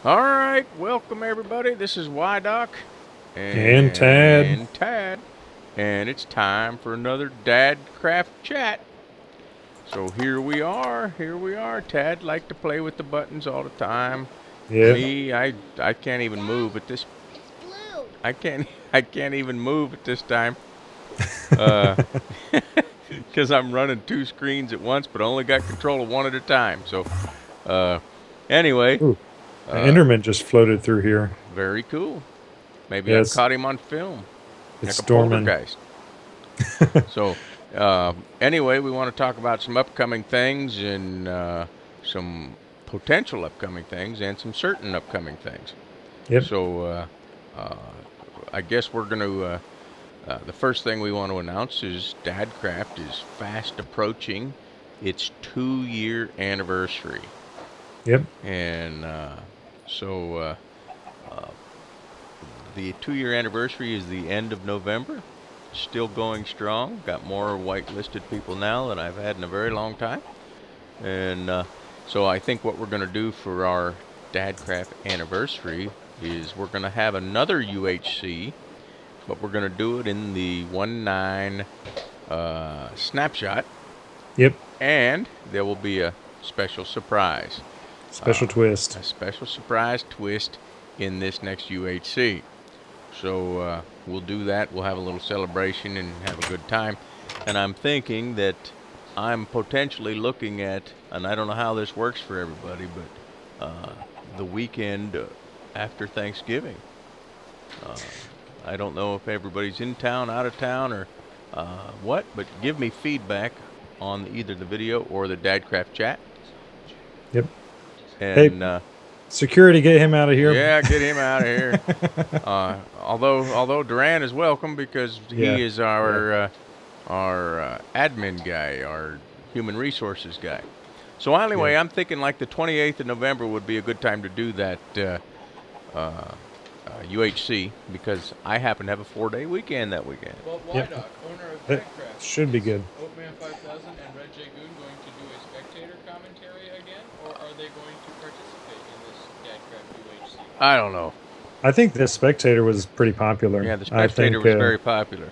All right, welcome everybody. This is Doc And Tad. and Tad, and it's time for another Dadcraft chat. So here we are. Here we are. Tad like to play with the buttons all the time. Yep. Me, I can't even Dad, move at this. it's blue. I can't I can't even move at this time. Uh, because I'm running two screens at once, but only got control of one at a time. So, uh, anyway, Ooh, an uh, Enderman just floated through here. very cool. Maybe Yeah, I've caught him on film, it's like a storming. poltergeist. So, anyway, we want to talk about some upcoming things and some potential upcoming things and some certain upcoming things. Yep. So, uh, I guess we're going to. The first thing we want to announce is Dadcraft is fast approaching its 2 year anniversary. Yep. And so uh, the 2 year anniversary is the end of November. Still going strong. Got more whitelisted people now than I've had in a very long time. And so I think what we're going to do for our Dadcraft anniversary is we're going to have another UHC, but we're going to do it in the 1.9 snapshot, Yep. and there will be a special surprise. Special twist. A special surprise twist in this next UHC. So we'll do that. We'll have a little celebration and have a good time. And I'm thinking that I'm potentially looking at, and I don't know how this works for everybody, but the weekend after Thanksgiving. Uh, I don't know if everybody's in town, out of town, or what, but give me feedback on either the video or the Dadcraft chat. Yep. Hey, And security, get him out of here. yeah, get him out of here. Although Duran is welcome because Yeah. he is Yeah. our admin guy, our human resources guy. So anyway, Yeah. I'm thinking like the 28th of November would be a good time to do that uh, UHC because I happen to have a 4 day weekend that weekend. Well, Yep. Wydock, owner of That Dadcraft, should be is good. Oatman 5000 and Red Jagoon going to do a spectator commentary again, or are they going to participate in this Dadcraft UHC? I don't know. I think the Spectator was pretty popular. Yeah, the Spectator was very popular.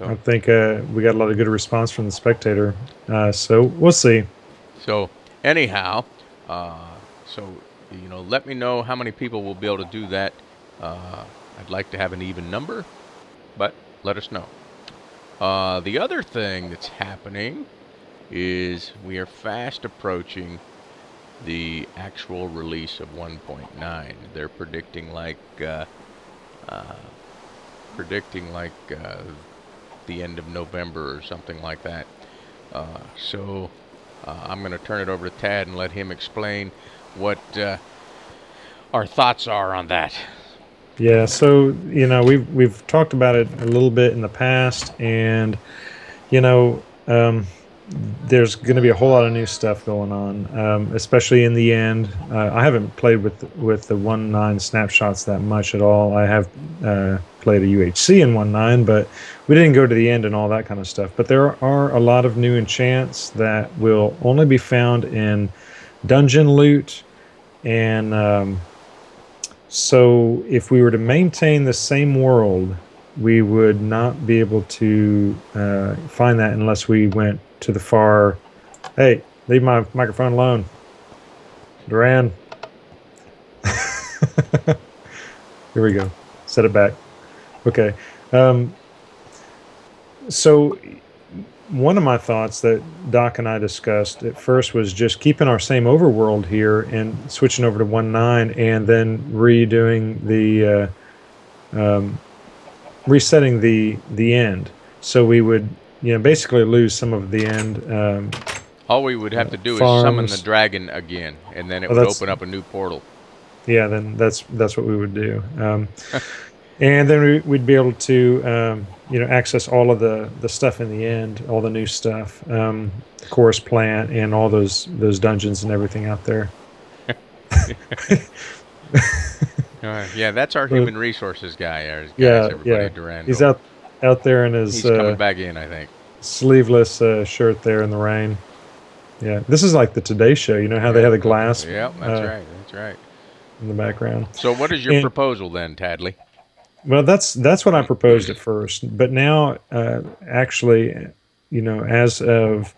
I So think we got a lot of good response from the Spectator. So we'll see. So anyhow, uh, so let me know how many people will be able to do that. I'd like to have an even number, but let us know. The other thing that's happening is we are fast approaching the actual release of 1.9. They're uh, predicting like the end of November or something like that. So I'm going to turn it over to Tad and let him explain what our thoughts are on that. Yeah, so we've talked about it a little bit in the past, and you know, um, there's going to be a whole lot of new stuff going on, especially in the end. I haven't played with the 1.9 snapshots that much at all. I have played a UHC in 1.9, but we didn't go to the end and all that kind of stuff. But there are a lot of new enchants that will only be found in dungeon loot, and so if we were to maintain the same world, we would not be able to find that unless we went to the far. Hey, leave my microphone alone, Duran. Here we go. Set it back. Okay. Um, so one of my thoughts that Doc and I discussed at first was just keeping our same overworld here and switching over to 1.9 and then redoing the resetting the end. So we would basically lose some of the end All we would have to do is summon the farms. dragon again, and then it Oh, would that's open up a new portal. yeah. Then that's what we would do. And then we'd be able to access all of the stuff in the end, all the new stuff, the chorus plant, and all those dungeons and everything out there. Yeah, that's our But human resources guy, our guys, yeah, everybody, yeah, he's Durando. out there in his He's coming back in, I think. sleeveless shirt there in the rain. Yeah, this is like the Today Show. You know how they have Yep, the glass. yep, that's right, that's right. in the background. So what is your And proposal then, Tadley? well, that's what I proposed at first, but now actually, as of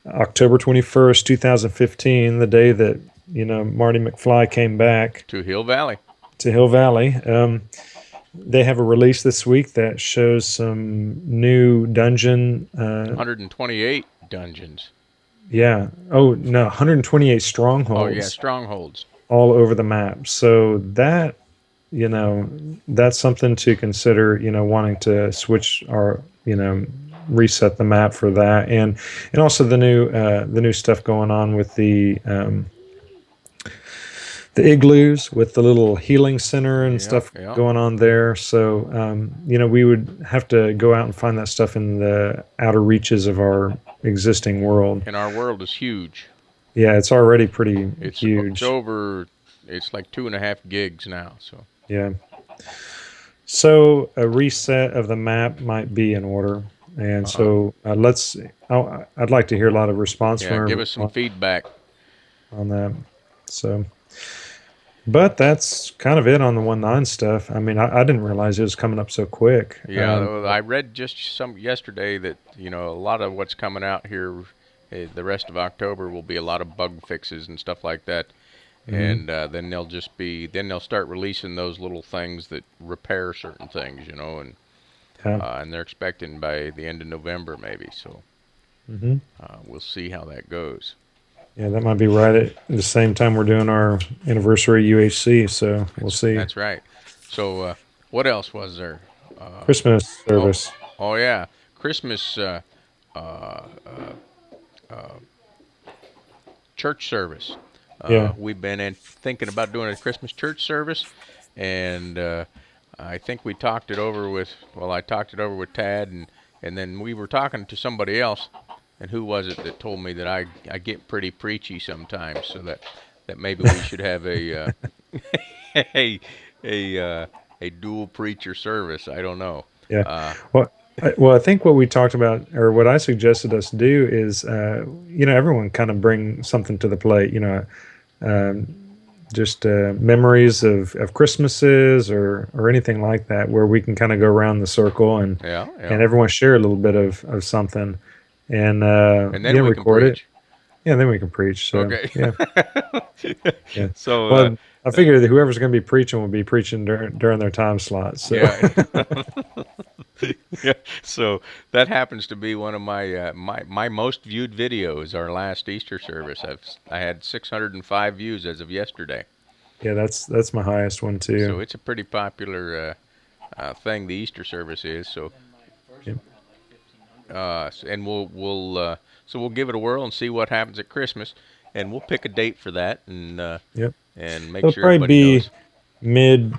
October 21st, 2015, the day that Marty McFly came back To Hill Valley. to Hill Valley. They have a release this week that shows some new dungeon. 128 dungeons. Yeah. Oh no, 128 Oh yeah, strongholds strongholds. all over the map. So that's something to consider. Wanting to switch or reset the map for that, and also the new stuff going on with the igloos with the little healing center and Yeah, stuff yeah. going on there. So, we would have to go out and find that stuff in the outer reaches of our existing world. And our world is huge. Yeah, it's already pretty It's huge. over. It's like 2.5 gigs now. So Yeah. So a reset of the map might be in order. And uh, so I'd like to hear a lot of response yeah, from give everyone us some feedback. on that. So, but that's kind of it on the 1.9 stuff. I mean, I didn't realize it was coming up so quick. Yeah, I read just some yesterday that a lot of what's coming out here, the rest of October will be a lot of bug fixes and stuff like that. Mhm. And then they'll start releasing those little things that repair certain things, Yeah. and they're expecting by the end of November maybe. So Hmm. we'll see how that goes. Yeah, that might be right at the same time we're doing our anniversary UHC. So we'll see. That's right. So what else was there? Christmas Oh, service. oh yeah, Christmas uh, church service. Yeah. We've been thinking about doing a Christmas church service, and I think we talked it over with. Well, I talked it over with Tad, and then we were talking to somebody else. And who was it that told me that I get pretty preachy sometimes, so that maybe we should have a a dual preacher service. I don't know. Yeah. Uh, Well, I think what we talked about, or what I suggested us do, is everyone kind of bring something to the plate. Um, just memories of Christmases or anything like that, where we can kind of go around the circle yeah, and yeah. everyone share a little bit of something, and And then we can record it. preach. Yeah, then we can preach. So Okay. yeah, yeah. So Well, I figured that whoever's going to be preaching will be preaching during their time slot. So yeah. Yeah. So that happens to be one of my most viewed videos. Our last Easter service. I had 605 views as of yesterday. yeah, that's my highest one too. So it's a pretty popular thing. The Easter service is so. And my first Yep. one had like 1,500. And we'll give it a whirl and see what happens at Christmas, and we'll pick a date for that Yep. and make It'll sure probably everybody be knows. mid.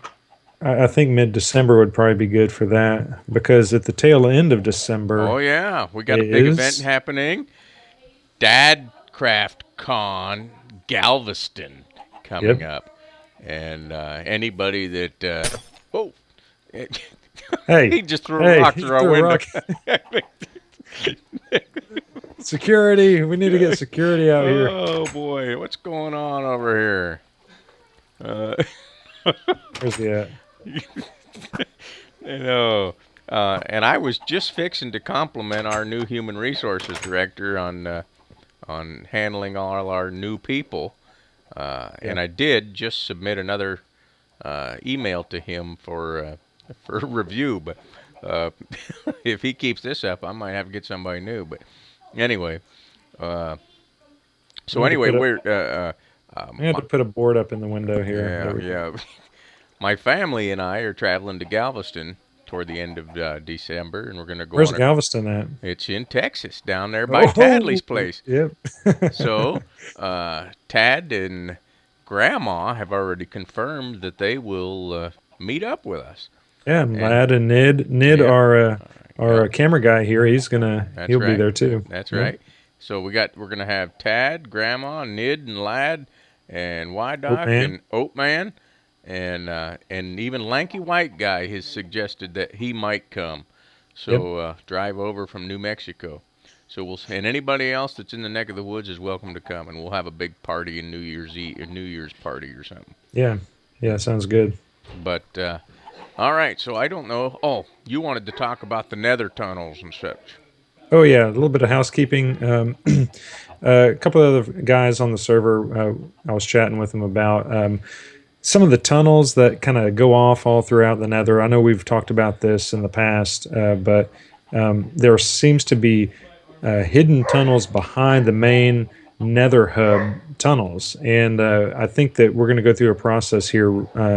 I think mid December would probably be good for that because at the tail end of Oh December yeah, we got a big event is happening. Dadcraft Con Galveston coming yep. up, and anybody that oh, Hey, he just threw a hey, rock he through our threw a window. rock. Security. We need to get security out here. Oh boy, what's going on over here? Uh, Where's he at? you know, and I was just fixing to compliment our new human resources director on handling all our new people, Yeah. and I did just submit another email to him for review. But uh, if he keeps this up, I might have to get somebody new. But anyway, uh, I so need to anyway, put a we're I had my, to put a board up in the window here. yeah, There we go. yeah. My family and I are traveling to Galveston toward the end of December, and we're going to go Where's on a. Galveston at? It's in Texas, down there by Oh, Tadley's place. yep. So, Tad and Grandma have already confirmed that they will meet up with us. Yeah, and And Lad and Nid. Nid, yeah, our yeah, camera guy here. that's He'll be right. there too. That's Yeah. right. So we're gonna have Tad, Grandma, Nid, and Lad, and Y Oh Doc man. and Oatman, and even Lanky White Guy has suggested that he might come. Yep. So drive over from New Mexico. So and anybody else that's in the neck of the woods is welcome to come, and we'll have a big party in New Year's Eve, a New Year's party or something. Yeah. Yeah. Sounds good. But all right, so I don't know. Oh, you wanted to talk about the nether tunnels and such. Oh yeah, a little bit of housekeeping. A couple of other guys on the server, I was chatting with them about some of the tunnels that kind of go off all throughout the Nether. I know we've talked about this in the past, but there seems to be hidden tunnels behind the main Nether hub tunnels, and I think that we're going to go through a process here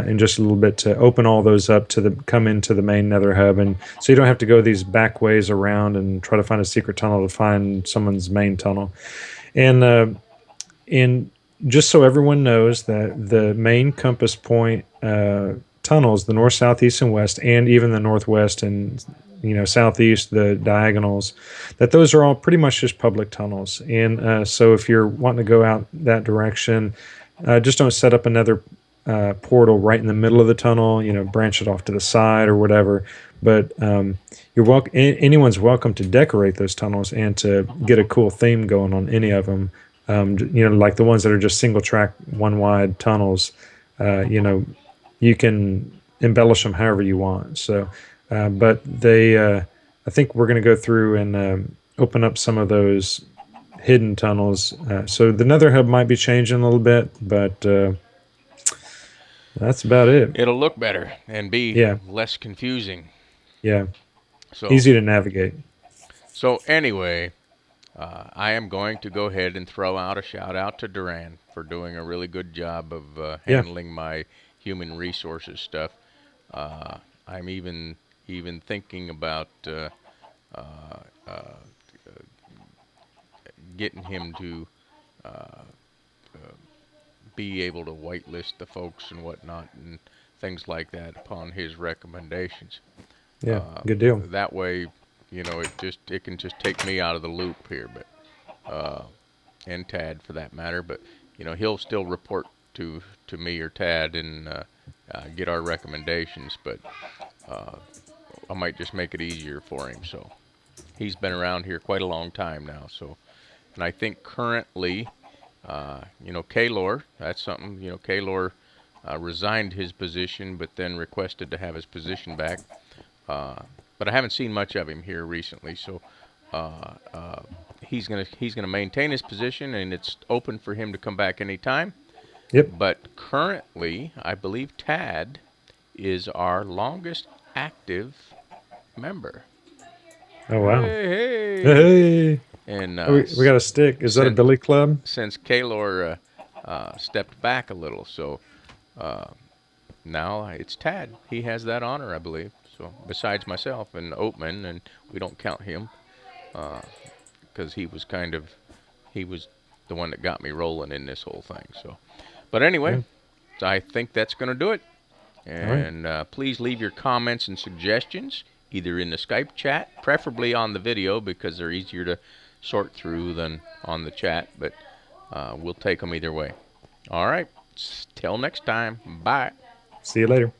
in just a little bit to open all those up to come into the main Nether hub, and so you don't have to go these back ways around and try to find a secret tunnel to find someone's main tunnel, and just so everyone knows that the main compass point tunnels, the north, south, east, and west, and even the northwest and southeast, the diagonals, that those are all pretty much just public tunnels. And so if you're wanting to go out that direction, just don't set up another portal right in the middle of the tunnel. Branch it off to the side or whatever. But you're welcome. Anyone's welcome to decorate those tunnels and to get a cool theme going on any of them. Like the ones that are just single track, one wide tunnels. You can embellish them however you want. So, but I think we're going to go through and open up some of those hidden tunnels. So the Nether Hub might be changing a little bit, but that's about it. It'll look better and be Yeah, less confusing. yeah, So, easy to navigate. anyway, I am going to go ahead and throw out a shout out to Duran for doing a really good job of Yeah, handling my human resources stuff. I'm even thinking about getting him to be able to whitelist the folks and whatnot and things like that upon his recommendations. yeah, good deal. That way, it can just take me out of the loop here, but and Tad for that matter. But he'll still report to me or Tad and get our recommendations. But I might just make it easier for him. So he's been around here quite a long time now. So, and I think currently, Kaylor, that's something. Kaylor resigned his position, but then requested to have his position back. But I haven't seen much of him here recently, so he's gonna maintain his position, and it's open for him to come back anytime. Yep. But currently, I believe Tad is our longest active member. Oh wow. Hey, hey. Hey, And we got a stick. Is that a since billy club? since Kaylor stepped back a little, so now it's Tad. He has that honor, I believe. So besides myself and Oatman, and we don't count him because he was the one that got me rolling in this whole thing. So, but anyway, I think that's going to do it. And please leave your comments and suggestions either in the Skype chat, preferably on the video because they're easier to sort through than on the chat. But we'll take them either way. All right. Till next time. Bye. See you later.